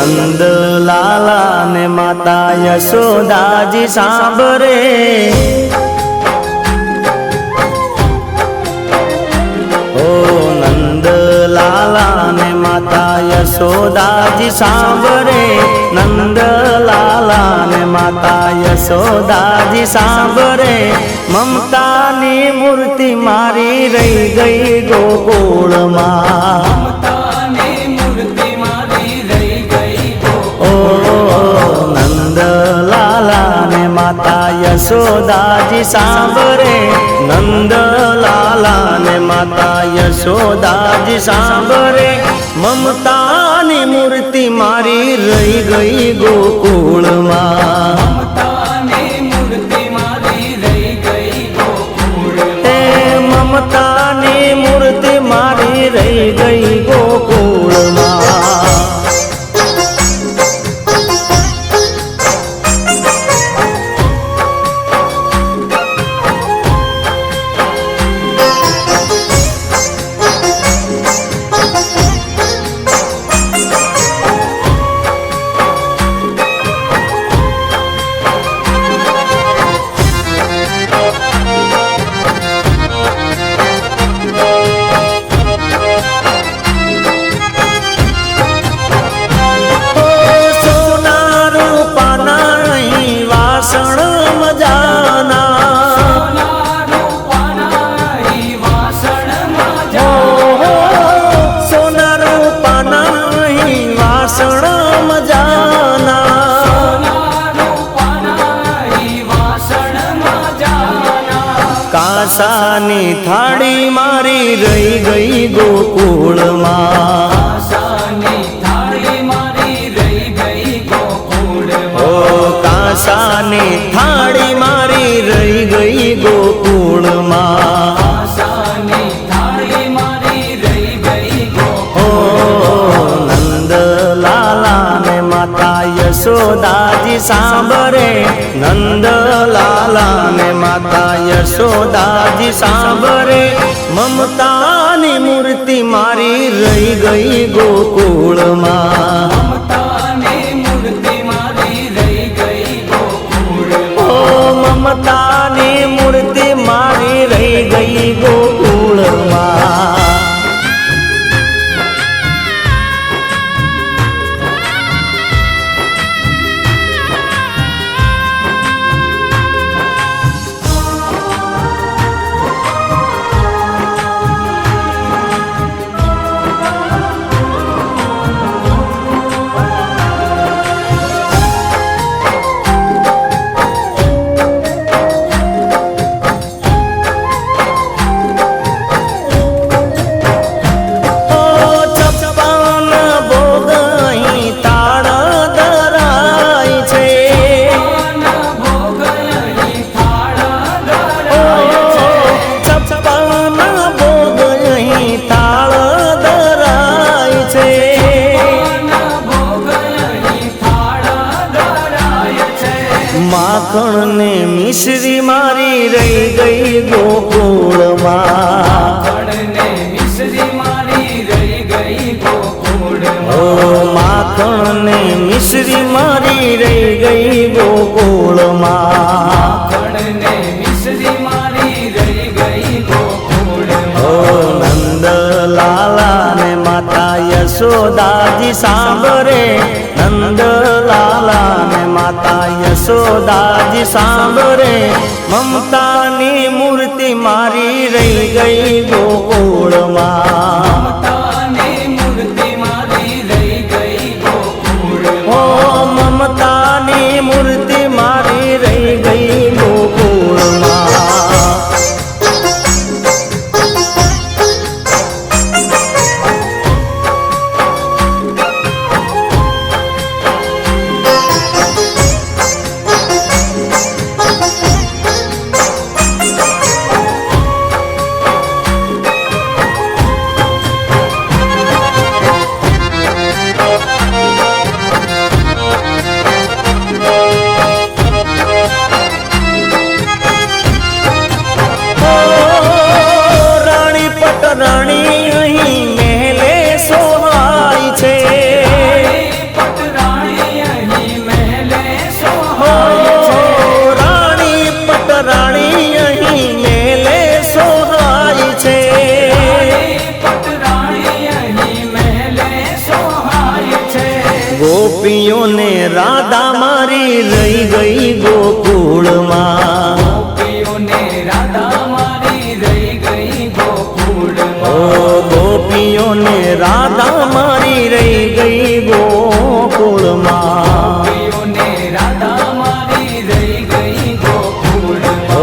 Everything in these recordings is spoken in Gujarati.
નંદ લાલા ને માતા યશોદાજી સાંભળે, ઓ નંદ લાલા ને માતા યશોદાજી સાંભળે, નંદ લાલા ને માતા યશોદાજી સાંભળે, મમતાની મૂર્તિ મારી રહી ગઈ ગોકુળમાં, માતા યશોદાજી સાંભળે, નંદ લાલા ને માતા યશોદાજી સાંભળે, મમતાની મૂર્તિ મારી રહી ગઈ ગોકુળમાં, મમતાની મૂર્તિ મારી રહી ગઈ ગોકુળમાં. કાંસાની થાળી મારી રહી ગઈ ગોકુળમાં, ઓ કાંસાની થાળી મારી રહી ગઈ ગોકુળમાં, ઓ નંદ લાલા ને માતા યશોદાજી સાંભળે, નંદ લાલા ને માતા યશોદાજી સાંભળે, મમતાની મૂર્તિ મારી રહી ગઈ ગોકુળમાં, ઓ મમતાની મૂર્તિ મારી રહી ગઈ ગોકુળમાં. માખણ ને મિશ્રી મારી રહી ગઈ ગોકુળમાં, ઓ માખણ ને મિશ્રી મારી રહી ગઈ ગોકુળમાં, ઓ નંદ લાલા ને માતા યશોદાજી સાંભળે, નંદ લાલા ને માતા યશોદાજી સાંભળે, મમતાની મૂર્તિ મારી રહી ગઈ ગોકુળમાં, ઓ મમતાની મૂર્તિ મારી રહી ગઈ ગોકુળમાં. રાધા મારી રહી ગઈ ગોકુળમાં ગોપીઓને રાધા મારી રહી ગઈ ગોકુળમાં ઓ ગોપીઓને રાધા મારી રહી ગઈ ગોકુળમાં ગોપીઓને રાધા મારી રહી ગઈ ગોકુળમાં ઓ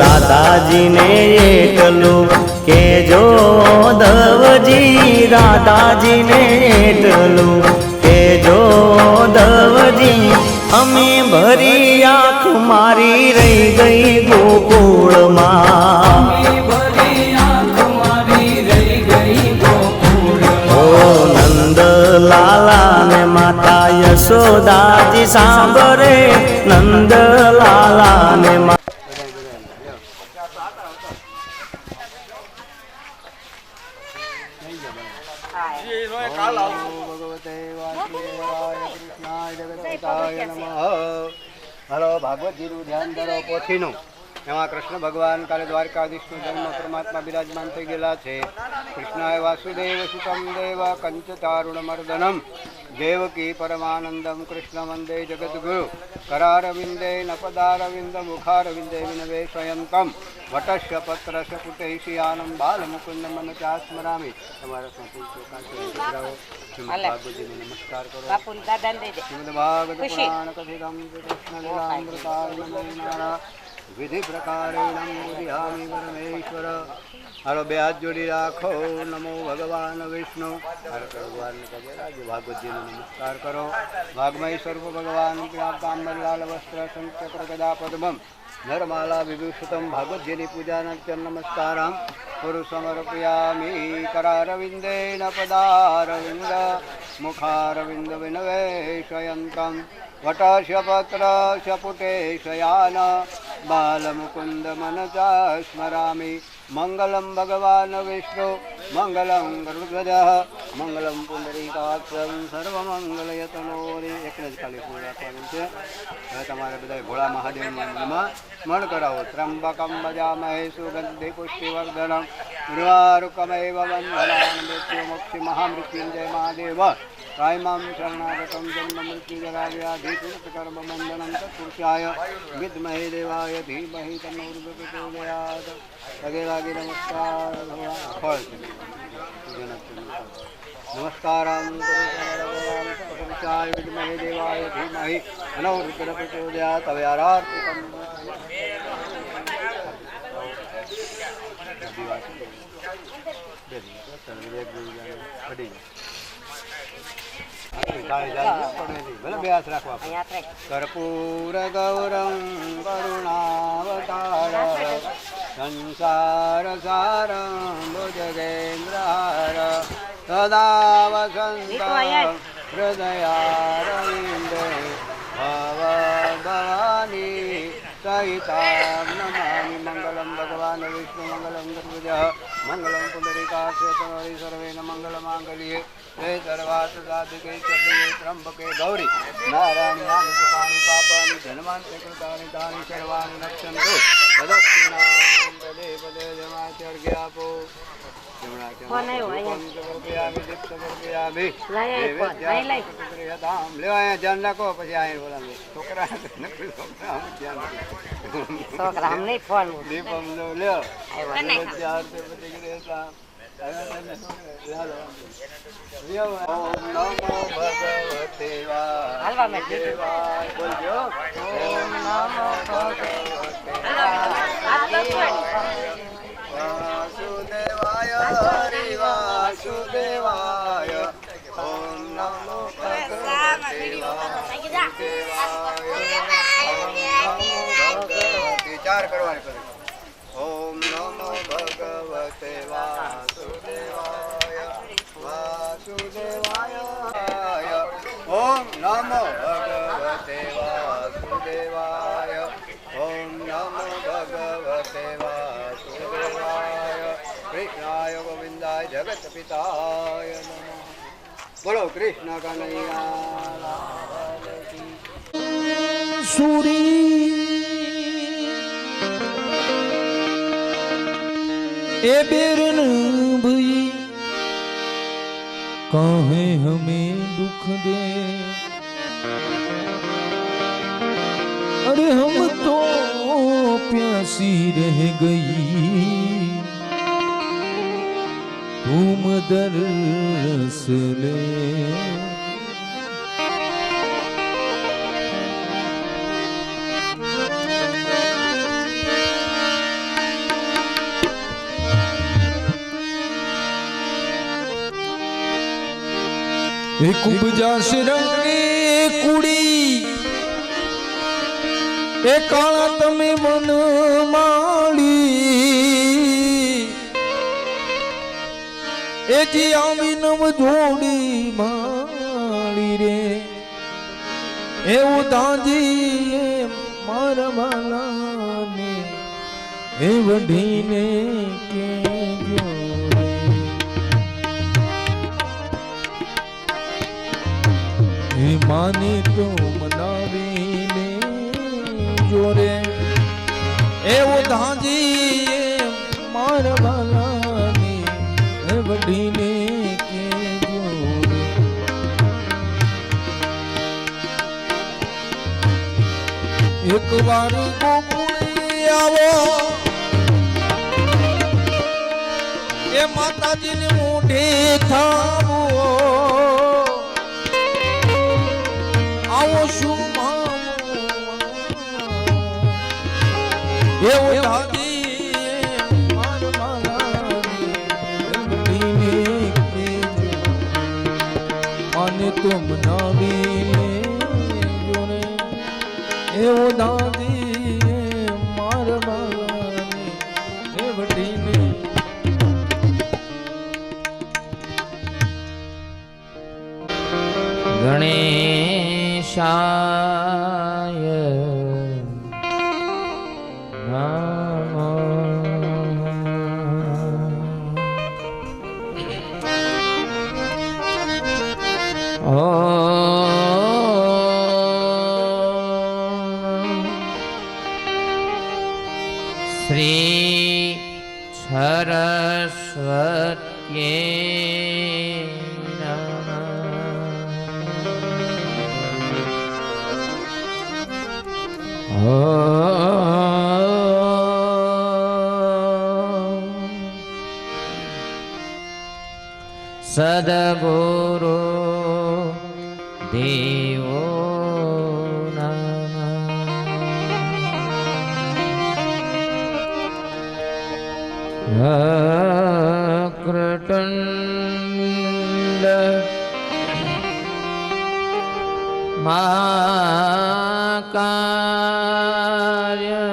રાધાજીને એટલું કેજો દવજી રાધાજીને એટલું કેજો દવજી અમે ભરી આંખ મારી રહી ગઈ ગોકુળમાં ભરી આંખ મારી રહી ગઈ ગોકુળમાં ઓ નંદલાલા ને માતા યશોદાજી સાંભળે નંદલાલા ને હલો ભાગવતજીનું ધ્યાન ધરો પોથીનું એમાં કૃષ્ણ ભગવાન કાલે દ્વારકાધીશનો જન્મ પરમાત્મા બિરાજમાન થઈ ગયેલા છે. કૃષ્ણાય વાસુદેવ સુતમ દેવ કંચ તારુણમર્દનમ દેવકી પરમાનંદમ કૃષ્ણ વંદે જગદ્ગુરુ કરારવિંદે નપદારવિંદ મુખારવિંદે વિનવેશયંતમ વટસ્ય પત્રસ્ય કુટૈશિયાનમ બાલમુકુંદ મન ચાસ્મરામી. તમારા ભાગવતજીને નમસ્કાર કરો. શ્રીમદ ભાગવત પુરાણ કથિતમ કૃષ્ણ લીલામૃતાર્ણમયનારા વિધિ પ્રકારેણ મુદિયામિ પરમેશ્વર. હાલો બે હાથ જોડી રાખો. નમો ભગવાન વિષ્ણુ. ભગવાન ભાગવતજીને નમસ્કાર કરો. ભાગમય સ્વરૂપ ભગવાન તાંબરલાલ વસ્ત્ર સંચક્ર ગદા પદ્મમ નરમાલા વિભૂષિતમ ભાગવતજીની પૂજાનાત્યમ નમસ્કારમ પુરુષમર્પયામિ. કરારવિંદેન પદારવિંદ મુખારવિંદ વિનવેશયંતમ વટસ્ય પત્રસ્ય પુટેશયાન બાલમુકુંદ મનસા સ્મરામિ. મંગલમ ભગવાન વિષ્ણુ મંગલમ ગરુડધ્વજ મંગલમ પુંડરીકાક્ષમ સર્વમંગલયતનોરી. એકને જ ખાલી પૂરું રાખવાનું છે. હવે તમારે બધા ભોળા મહાદેવના નામમાં સ્મરણ કરાવો. ત્રંબકમ ભજામહે સુગંધિ પુષ્ટિવર્ધનમ ઉર્વારુકમેવ વંદનાન મૃત્યુ મોક્ષી મહામૃત્યુંજય મહાદેવ. કાયમામ શરણાગતમ જન્મ મૃત્યુ જરા વ્યાધિ કર્મ બંધનમ તત્પુરુષાય વિદ્મહે દેવાય ધીમહિ તન્નો પ્રચોદયાત. લગે લાગે નમસ્કાર ફળ છે. નમસ્કારમ પુરુષાય વિદ્મહે દેવાય ધીમહિ તન્નો પ્રચોદયાત. હવે આરાર્તિકમ બે હાથ રાખવા. કર્પૂર ગૌરમ કરુણાવતાર સંસાર સારમ ભુજગેન્દ્રહાર સદા વસંત હૃદયારવિંદે ભવ ભવાની સહિતા નમામિ. મંગલમ ભગવાન વિષ્ણુ મંગલમ ગરુડધ્વજ મંગલમ પુંડરીકાક્ષ સર્વેણ મંગલ માંગલ્યે જય સર્વાર્થ સાધિકે શરણ્યે ત્રંબકે ગૌરી નારાયણી નામની પાપાની ધનવાંતે કૃતાની તાની સર્વાણી રક્ષંતુ. પ્રદક્ષિણાં પદે પદે જમાચર્ઘ્ય આપો. લેવા ધ્યાન રાખો. પછી આ બોલા છોકરા દીપમ લ્યો. ઓમ નમો ભગવતે વાસુદેવાય. બોલજો ઓમ નમો ભગવતે વાસુદેવાય હરિ વાસુદેવાય. ઓમ નમો ભગવતે વાસુદેવાય. ચાર કરવાની કરે. ઓમ નમો ભગવતે વાસુદેવાય વાસુદેવાય. ઓમ નમો ભગવતે વાસુદેવાય. ઓમ નમો ભગવતે વાસુદેવાય. કૃષ્ણાય ગોવિંદાય જગત પિતાય નમઃ. બોલો કૃષ્ણ કનૈયા સુરી ए बेरन भई कहे हमें दुख दे अरे हम तो प्यासी रह गई, तुम दर्स ले। एक उपजा रंगे कुड़ी, ए काला तमे मन माली, ए जी आवी नव जोड़ी माली रे, ए उदाजी मार वाला ने, ए वढीने के जो माने तो मनावी ने जोरे, ए वो धाजी मार वाला ने वडीने के जोरे। एक बार गोकुळे आवो, ए माता जी ने मोढे थावो, आओ એવું દાદી માર માને તો મનાવી જોને, એવું દાદી માર માને વટીને ગણેશાય શ્રી સરસ્વત્યે નમઃ. સદગુરુ દેવો વક્રતુંડ મહાકાય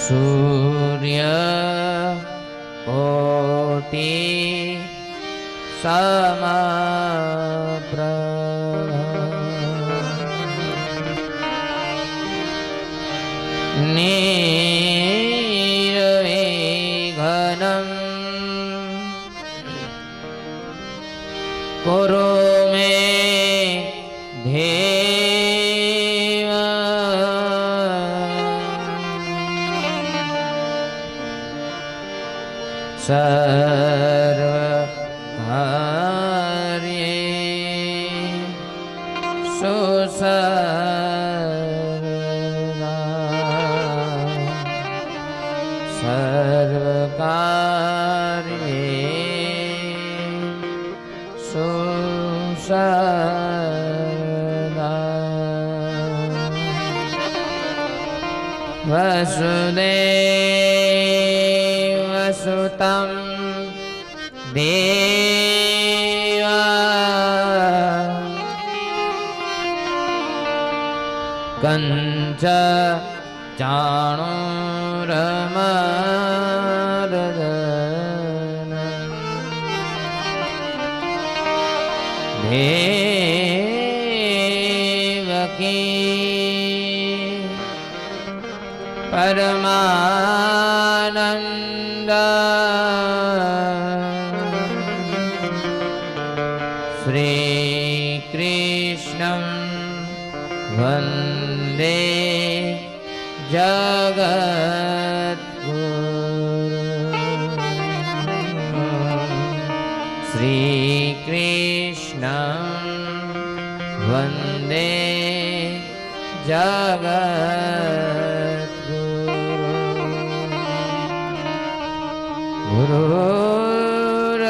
સૂર્ય કોટિ સમપ્રભ નિર્વિઘ્નં કુરુ મે દેવ. સર્વકાર્યે સુસર્વા, સર્વકાર્યે સુસર્વા. વસુદેવ સુતં દેવા કંચ ચાણુરમર્દન દેવકી પરમાનંદ શ્રી કૃષ્ણ વંદે જગદ્ગુરુ. श्रीकृष्णं वन्दे जगद्गुरुं गुरुर्ब्रह्मा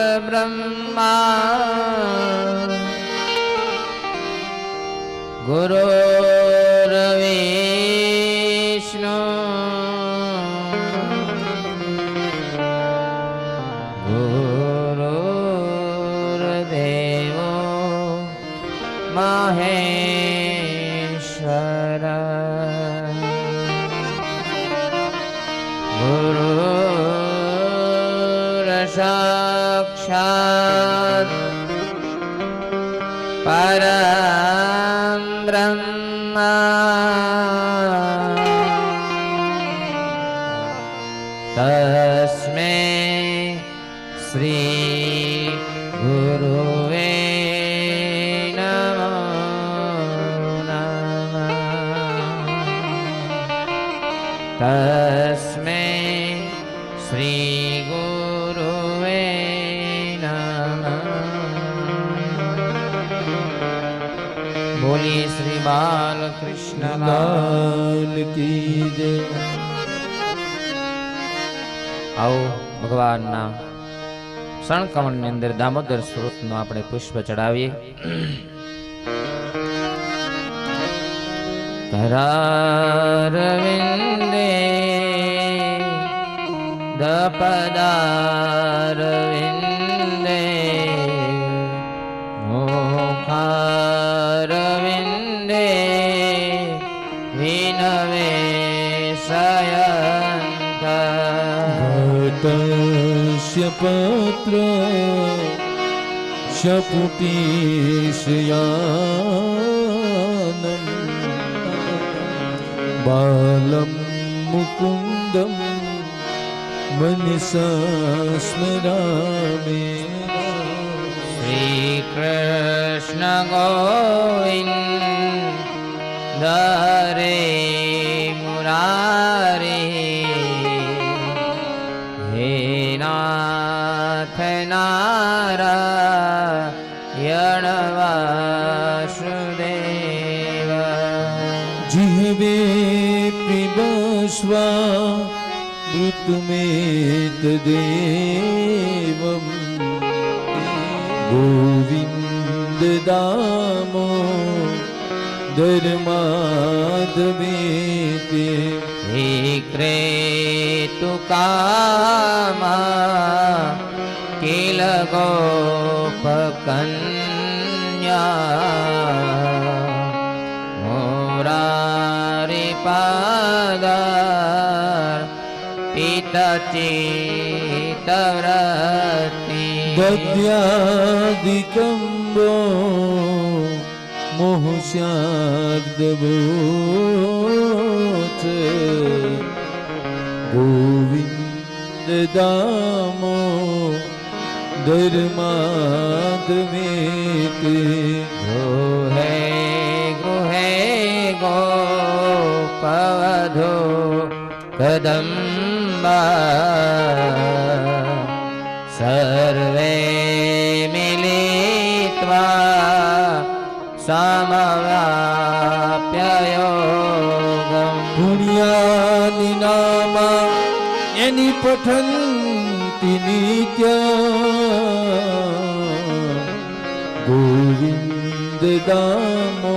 गुरुर्विष्णु गुरुर्देवो महेश्वर गुरुर्साक्षात् परं ब्रह्म तस्मै श्री गुरुवे नमो नमः तस्मै श्री गुरुवे नमः। बोलिए श्री बालकृष्ण लाल की जय। आओ भगवान ना शरणकमल ની અંદર દામોદર સ્વરૂપ નું આપણે પુષ્પ ચડાવીએ। करारविंदे दपदारविंदे मुखारविंदे विनवे शयन्त घटस्य पत्र शपुटीशयानं बालं मुकुन्दं मनसा स्मरामि। श्रीकृष्ण गोविन्द हरे मुरारे हे नाथ नारायण वासुदेव। जिह्वे पिबस्वा ऋतुमेतदेवं गोविन्द दामोदरमाधवेति। विक्रेतुकामा किल गोपकन्या मुरारिपादा पितचित्तवृत्ति। गद्यादिकम्बो मोहस्यार्दवोच गोविन्द दामोदरमाधवेति। गृहे गृहे गोपवधू कदम्बा सर्वे मिलित्वा समवाप्य योगम्। पुण्यानि नामा एनि पठन्ति नित्यम् गोविन्द दामोदरमाधवेति।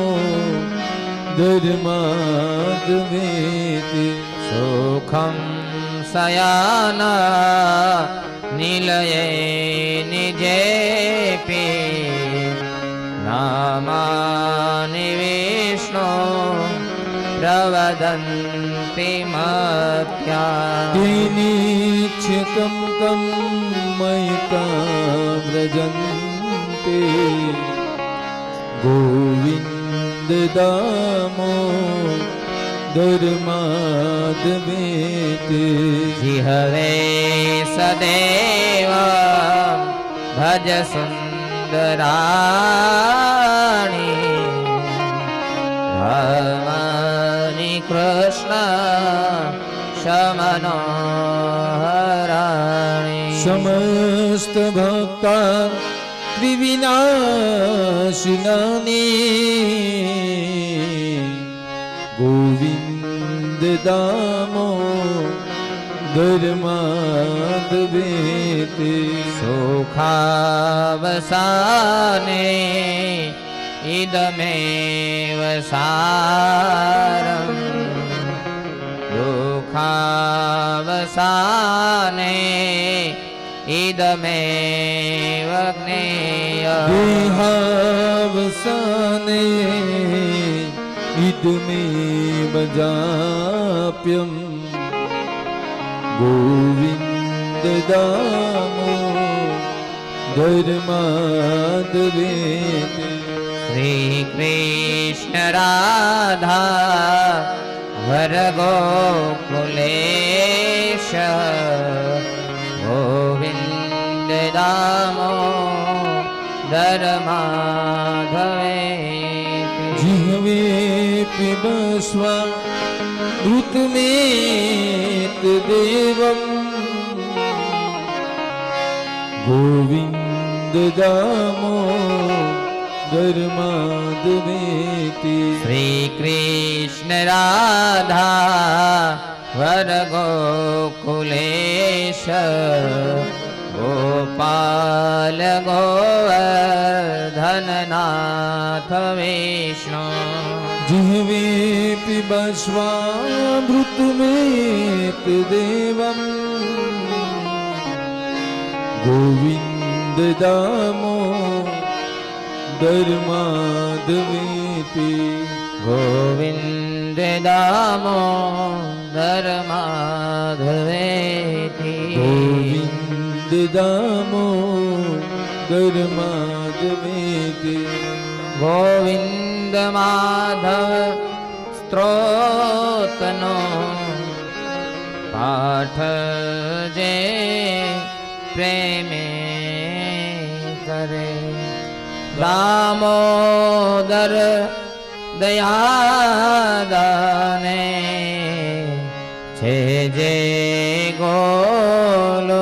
सुखं शयाना निलये निजेपि नामानि विष्णु प्रवदन्ति मत्या। तेनीच्छकं तं मयिका व्रजन्ते गोविन्द दामोदरमाधवेति। जिह्वे सदैव भज सुन्दराणि भवानि कृष्ण शमनोहराणि। समस्त भक्ता વિનાશનાને ગોવિંદ દામો ધર્માદવે તે સુખાવસાને ઇદમેવ સારમ દુઃખાવસાને ઇદમેવ જ્ઞેય દેહાવસાને ઇદમેવ જાપ્યમ ગોવિંદ દામો ધર્માદવે શ્રી કૃષ્ણ રાધા વર ગોકુલેશ ગોવિંદ દામો ધર્માધવે જીહવે પિબસ્વા ઋતમેત દેવમ ગોવિંદ દામો ધર્માદવેતિ શ્રી કૃષ્ણ રાધા વર ગોકુલેશ ગોપાલ ગોવર્ધનનાથ વિષ્ણુ જીહવે પિબસ્વામૃતમેત દેવમ ગોવિંદ દામો ધર્માદવેતિ ગોવિંદ દામો ધર્માધવેતિ ગોવિંદ દામો ધર્માદવેતિ ગોવિંદ માધવ સ્ત્રોતનો પાઠ જે પ્રેમે કરે દામોદર દયાદાને છે જે ગોલોક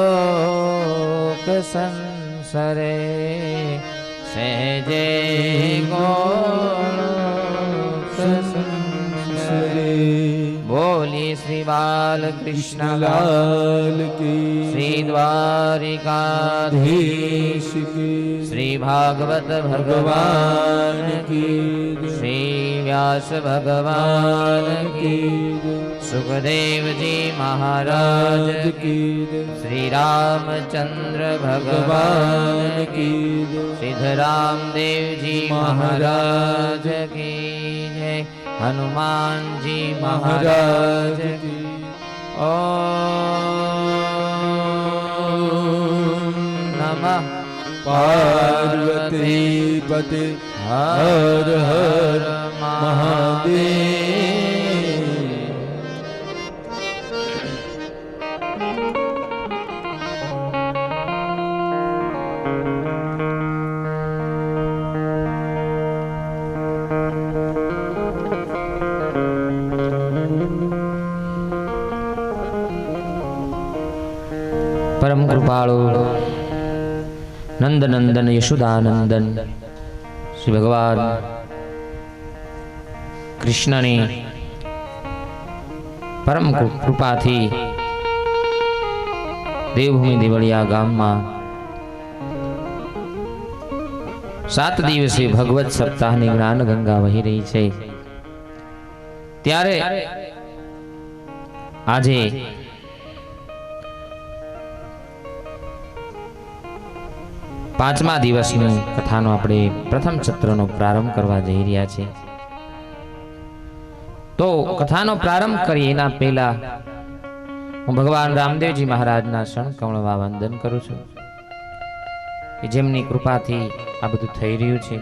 સંસરે છે જે ગોલોક સંસરે બોલી શ્રી બાલકૃષ્ણ લાલ કી શ્રી દ્વારિકાધીશ દેશ કી શ્રી ભાગવત ભગવાન કી શ્રી વ્યાસ ભગવાન કી સુખદેવજી મહારાજ કી શ્રી રામચંદ્ર ભગવાન કી સિદ્ધરામ દેવજી મહારાજ કી જય હનુમાનજી મહારાજ કી ઓમ નમઃ પાર્વતી પતે હર હર મહાદેવ પરમ કૃપાળુ નંદનંદન યશોદાનંદન શ્રી ભગવાન કૃષ્ણની પરમ કૃપાથી દેવભૂમિ દેવળિયા ગામમાં 7 દિવસીય ભગવત સપ્તાહની જ્ઞાન ગંગા વહી રહી છે. ત્યારે આજે પાંચમા દિવસની કથાનો આપણે પ્રથમ સત્રનો પ્રારંભ કરવા જઈ રહ્યા છે. તો કથાનો પ્રારંભ કરીએ એના પહેલા હું ભગવાન રામદેવજી મહારાજના શરણ કમળમાં વંદન કરું છું કે જેમની કૃપાથી આ બધું થઈ રહ્યું છે.